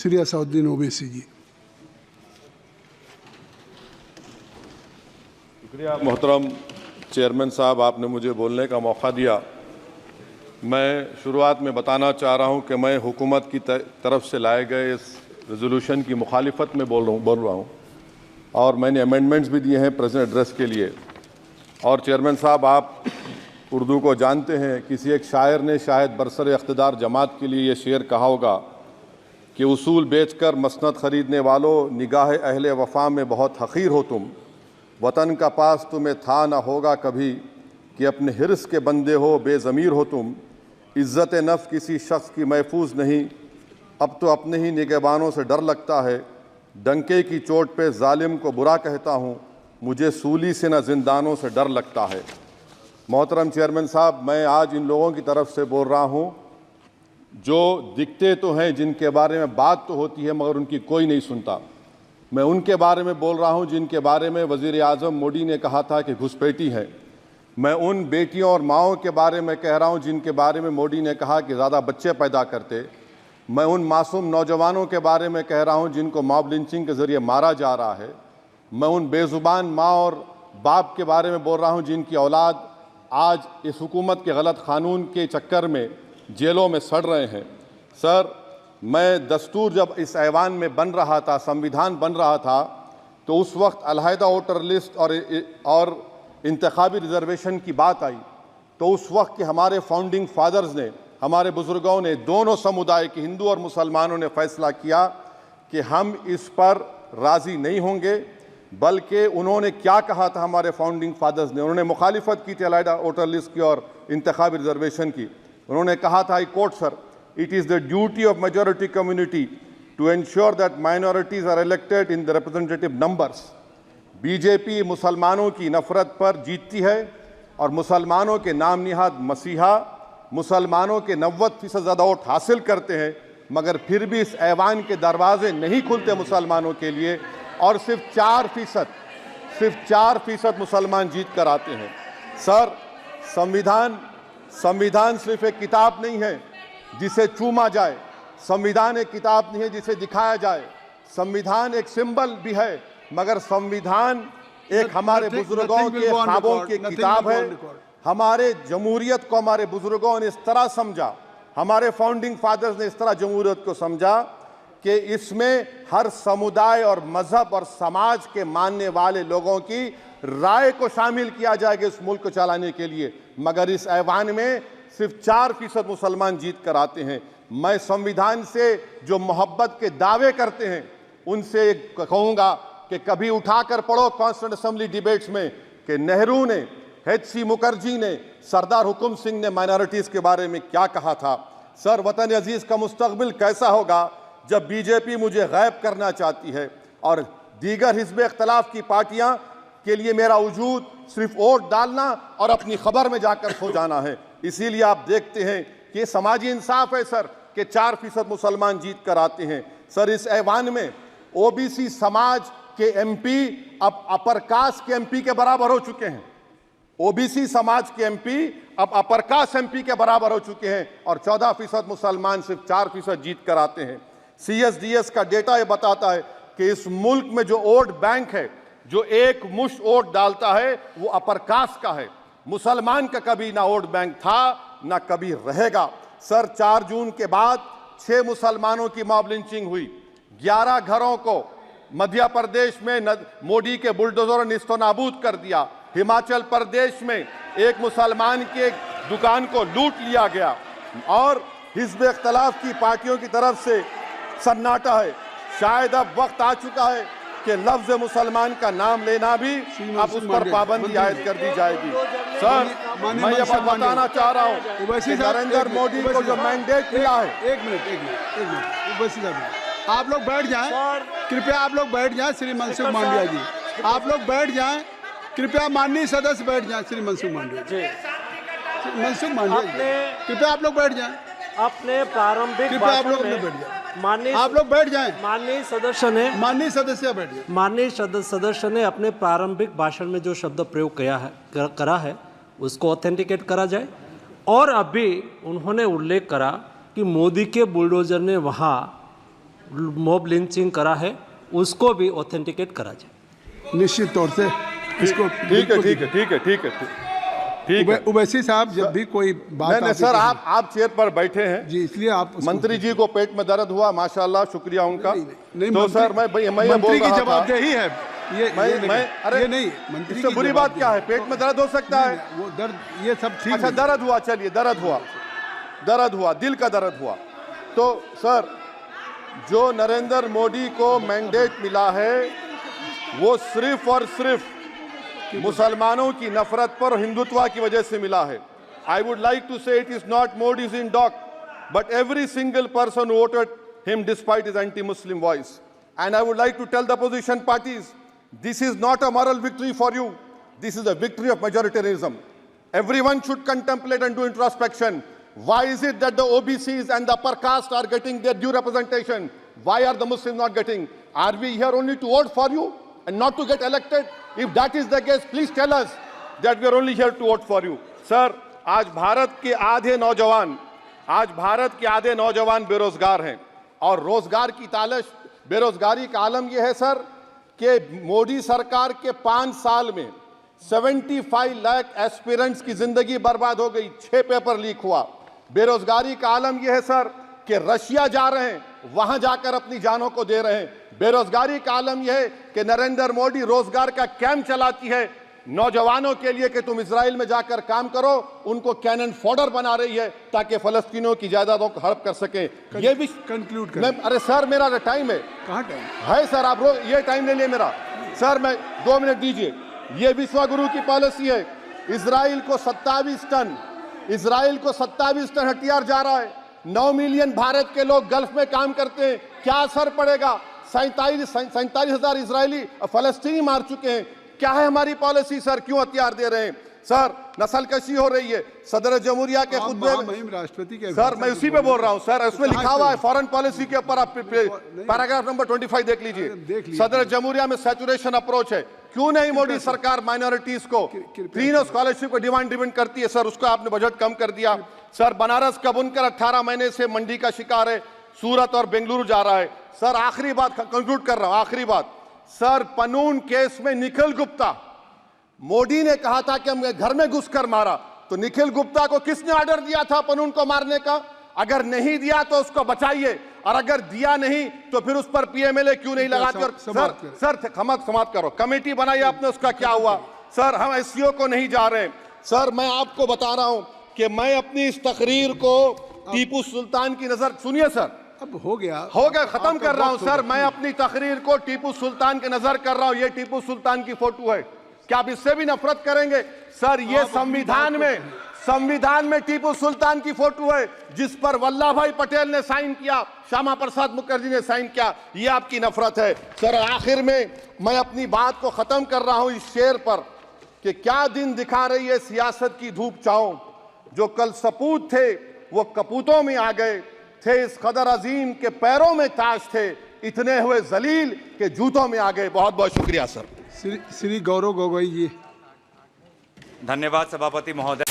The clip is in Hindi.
श्री असदुद्दीन ओवैसी जी। शुक्रिया मोहतरम चेयरमैन साहब, आपने मुझे बोलने का मौका दिया। मैं शुरुआत में बताना चाह रहा हूं कि मैं हुकूमत की तरफ से लाए गए इस रेजोल्यूशन की मुखालिफत में बोल रहा हूं और मैंने अमेंडमेंट्स भी दिए हैं प्रेजेंट एड्रेस के लिए। और चेयरमैन साहब, आप उर्दू को जानते हैं। किसी एक शायर ने शायद बरसर इख्तिदार जमात के लिए ये शेर कहा होगा कि उसूल बेचकर मसनद ख़रीदने वालों, निगाह अहले वफ़ा में बहुत हक़ीर हो तुम। वतन का पास तुम्हें था ना होगा कभी कि अपने हिर्स के बंदे हो, बेज़मीर हो तुम। इज़्ज़त नफ्स किसी शख्स की महफूज नहीं, अब तो अपने ही निगहबानों से डर लगता है। डंके की चोट पे जालिम को बुरा कहता हूँ, मुझे सूली से न जिंदानों से डर लगता है। मोहतरम चेयरमैन साहब, मैं आज इन लोगों की तरफ से बोल रहा हूँ जो दिखते तो हैं, जिनके बारे में बात तो होती है मगर उनकी कोई नहीं सुनता। मैं उनके बारे में बोल रहा हूँ जिनके बारे में वज़ीर आज़म मोदी ने कहा था कि घुसपैठी हैं। मैं उन बेटियों और माओं के बारे में कह रहा हूँ जिनके बारे में मोदी ने कहा कि ज़्यादा बच्चे पैदा करते। मैं उन मासूम नौजवानों के बारे में कह रहा हूँ जिनको मॉब लिंचिंग के ज़रिए मारा जा रहा है। मैं उन बेज़ुबान माँ और बाप के बारे में बोल रहा हूँ जिनकी औलाद आज इस हुकूमत के गलत क़ानून के चक्कर में जेलों में सड़ रहे हैं। सर, मैं दस्तूर जब इस ऐवान में बन रहा था, संविधान बन रहा था, तो उस वक्त अलहदा वोटर लिस्ट और इंतखाबी रिजर्वेशन की बात आई तो उस वक्त के हमारे फाउंडिंग फादर्स ने, हमारे बुजुर्गों ने, दोनों समुदाय के हिंदू और मुसलमानों ने फैसला किया कि हम इस पर राज़ी नहीं होंगे। बल्कि उन्होंने क्या कहा था हमारे फाउंडिंग फादर्स ने, उन्होंने मुखालिफत की थी अलहदा वोटर लिस्ट की और इंतखाबी रिजर्वेशन की। उन्होंने कहा था, I quote sir, it is the duty of majority community to ensure that minorities are elected in the representative numbers. BJP मुसलमानों की नफरत पर जीतती है और मुसलमानों के नाम निहाद मसीहा मुसलमानों के 90% ज़्यादा वोट हासिल करते हैं, मगर फिर भी इस ऐवान के दरवाजे नहीं खुलते मुसलमानों के लिए और सिर्फ 4% मुसलमान जीत कर आते हैं। सर, संविधान सिर्फ एक किताब नहीं है जिसे चूमा जाए, संविधान एक किताब नहीं है जिसे दिखाया जाए, संविधान एक सिंबल भी है, मगर संविधान एक हमारे बुजुर्गों के ख्वाबों की किताब है। हमारे जमहूरियत को हमारे बुजुर्गों ने इस तरह समझा, हमारे फाउंडिंग फादर्स ने इस तरह जमहूरियत को समझा कि इसमें हर समुदाय और मजहब और समाज के मानने वाले लोगों की राय को शामिल किया जाएगा इस मुल्क को चलाने के लिए। मगर इस ऐवान में सिर्फ 4% मुसलमान जीत कर आते हैं। मैं संविधान से जो मोहब्बत के दावे करते हैं उनसे कहूँगा कि कभी उठाकर पढ़ो कॉन्स्टिट्यूएंट असेंबली डिबेट्स में कि नेहरू ने, HC मुखर्जी ने, सरदार हुकुम सिंह ने माइनॉरिटीज़ के बारे में क्या कहा था। सर, वतन अजीज़ का मुस्तकबिल कैसा होगा जब बीजेपी मुझे गायब करना चाहती है और दीगर हिज़्ब इख्तिलाफ की पार्टियां के लिए मेरा वजूद सिर्फ वोट डालना और अपनी खबर में जाकर सो जाना है। इसीलिए आप देखते हैं कि ये समाजी इंसाफ है सर कि 4% मुसलमान जीत कर आते हैं। सर, इस ऐवान में OBC समाज के MP अब अपर कास्ट के MP के बराबर हो चुके हैं। OBC समाज के MP अब अपर कास्ट MP के बराबर हो चुके हैं और 14% मुसलमान सिर्फ 4% जीत कर आते हैं। CSDS का डेटा ये बताता है कि इस मुल्क में जो वोट बैंक है, जो एक मुश्त वोट डालता है, वो अपर कास्ट का है। मुसलमान का कभी ना वोट बैंक था ना कभी रहेगा। सर, 4 जून के बाद 6 मुसलमानों की मॉब लिंचिंग हुई, 11 घरों को मध्य प्रदेश में मोदी के बुलडोजर ने निस्तो नाबूद कर दिया। हिमाचल प्रदेश में एक मुसलमान की एक दुकान को लूट लिया गया और हिज़्ब इख्तिलाफ की पार्टियों की तरफ से सन्नाटा है। शायद अब वक्त आ चुका है कि लफ्ज़ मुसलमान का नाम लेना भी अब उस पर पाबंदी आयद कर दी जाएगी। सर, मैं ये बात बताना चाह रहा हूँ कि नरेंद्र मोदी को जो मैंडेट मिला है। एक मिनट, आप लोग बैठ जाएं, कृपया आप लोग बैठ जाएं। श्री मनसुख मांडविया जी, आप लोग बैठ जाएं, कृपया माननीय सदस्य बैठ जाएं। श्री मनसुख मांडविया जी, कृपया आप लोग बैठ जाएं। अपने प्रारंभिक आप लोग बैठ जाएं, आप लोग बैठ जाएं। माननीय सदस्य ने अपने प्रारंभिक भाषण में जो शब्द प्रयोग करा है उसको ऑथेंटिकेट करा जाए। और अभी उन्होंने उल्लेख करा कि मोदी के बुलडोजर ने वहाँ मॉब लिंचिंग करा है उसको भी ऑथेंटिकेट करा जाए। निश्चित तौर से इसको ठीक है। उवैसी साहब जब भी कोई बात नहीं सर, आप चेयर पर बैठे हैं जी, इसलिए आप मंत्री जी को पेट में दर्द हुआ, माशाल्लाह, शुक्रिया उनका। नहीं, तो सर मैं ये मंत्री की बोल रहा था, जवाबदेही है ये अरे ये नहीं, मंत्री इससे की बुरी बात क्या है? पेट में दर्द हो सकता है, वो दर्द ये सब ठीक अच्छा नहीं। दर्द हुआ, चलिए दर्द हुआ, दिल का दर्द हुआ। तो सर जो नरेंद्र मोदी को मैंडेट मिला है वो सिर्फ और सिर्फ मुसलमानों की नफरत पर हिंदुत्व की वजह से मिला है। I would like to say it is not Modi's in dock but every single person voted him despite his anti Muslim voice. And I would like to tell the opposition parties this is not a moral victory for you, this is a victory of majoritarianism. Everyone should contemplate and do introspection. Why is it that the OBCs and the upper caste are getting their due representation? Why are the Muslims not getting? Are we here only to vote for you and not to get elected? If that is the case, please tell us that we are only here to vote for you. Sir, आज भारत के आधे नौजवान बेरोजगार हैं और रोजगार की तालाश, बेरोजगारी का आलम यह है सर कि मोदी सरकार के 5 साल में 75 लाख एस्पिरेंट्स की जिंदगी बर्बाद हो गई, 6 पेपर लीक हुआ। बेरोजगारी का आलम यह है सर कि रशिया जा रहे हैं, वहां जाकर अपनी जानों को दे रहे हैं। बेरोजगारी का आलम यह है कि नरेंद्र मोदी रोजगार का कैंप चलाती है नौजवानों के लिए कि तुम इजराइल में जाकर काम करो, उनको कैनन फॉडर बना रही है ताकि फलस्तीनियों की जायदादों को हड़प कर सके। ये भी कंक्लूड कर। अरे सर मेरा टाइम है, कहाँ टाइम है सर? आप ये टाइम ले लिए मेरा सर, मैं 2 मिनट दीजिए। ये विश्वगुरु की पॉलिसी है। इजराइल को 27 टन हथियार जा रहा है। 9 मिलियन भारत के लोग गल्फ में काम करते हैं, क्या असर पड़ेगा? 47,000 इजरायली फलस्तीनी मार चुके हैं। क्या है हमारी पॉलिसी सर? क्यों हथियार दे रहे हैं सर? नस्लकशी हो रही है। सदर जमहूरिया के खुतबे में राष्ट्रपति के सर, मैं उसी पे बोल रहा हूं सर, इसमें लिखा हुआ है फॉरेन पॉलिसी के ऊपर, आप पैराग्राफ नंबर 25 देख लीजिए। सदर जमहूरिया में सैचुरेशन अप्रोच है। क्यों नहीं मोदी सरकार माइनॉरिटीज को फ्री स्कॉलरशिप को डिमांड करती है सर? उसको आपने बजट कम कर दिया सर। बनारस का बुनकर 18 महीने से मंडी का शिकार है, सूरत और बेंगलुरु जा रहा है सर। आखिरी बात कंक्लूड कर रहा हूं, आखिरी बात सर, पनून केस में निखिल गुप्ता, मोदी ने कहा था कि हम घर में घुसकर मारा, तो निखिल गुप्ता को किसने ऑर्डर दिया था पनून को मारने का? अगर नहीं दिया तो उसको बचाइए, और अगर दिया नहीं तो फिर उस पर पीएमएलए क्यों नहीं लगाते? और सर समाप्त करो। कमेटी बनाई आपने, उसका क्या हुआ सर? हम एससीओ को नहीं जा रहे सर। मैं आपको बता रहा हूं कि मैं अपनी इस तकरीर को टीपू सुल्तान की नजर, सुनिए सर, अब हो गया खत्म कर रहा हूं सर। मैं अपनी तकरीर को टीपू सुल्तान के नजर कर रहा हूं। ये टीपू सुल्तान की फोटो है, क्या आप इससे भी नफरत करेंगे सर? ये संविधान में टीपू सुल्तान की फोटो है जिस पर वल्लभ भाई पटेल ने साइन किया, श्यामा प्रसाद मुखर्जी ने साइन किया। ये आपकी नफरत है सर। आखिर में मैं अपनी बात को खत्म कर रहा हूं इस शेर पर कि क्या दिन दिखा रही है सियासत की धूप छांव। जो कल सपूत थे वो कपूतों में आ गए, थे इस कदर अजीम के पैरों में ताज थे, इतने हुए जलील के जूतों में आ गए। बहुत बहुत शुक्रिया सर। श्री गौरव गोगोई जी। धन्यवाद सभापति महोदय।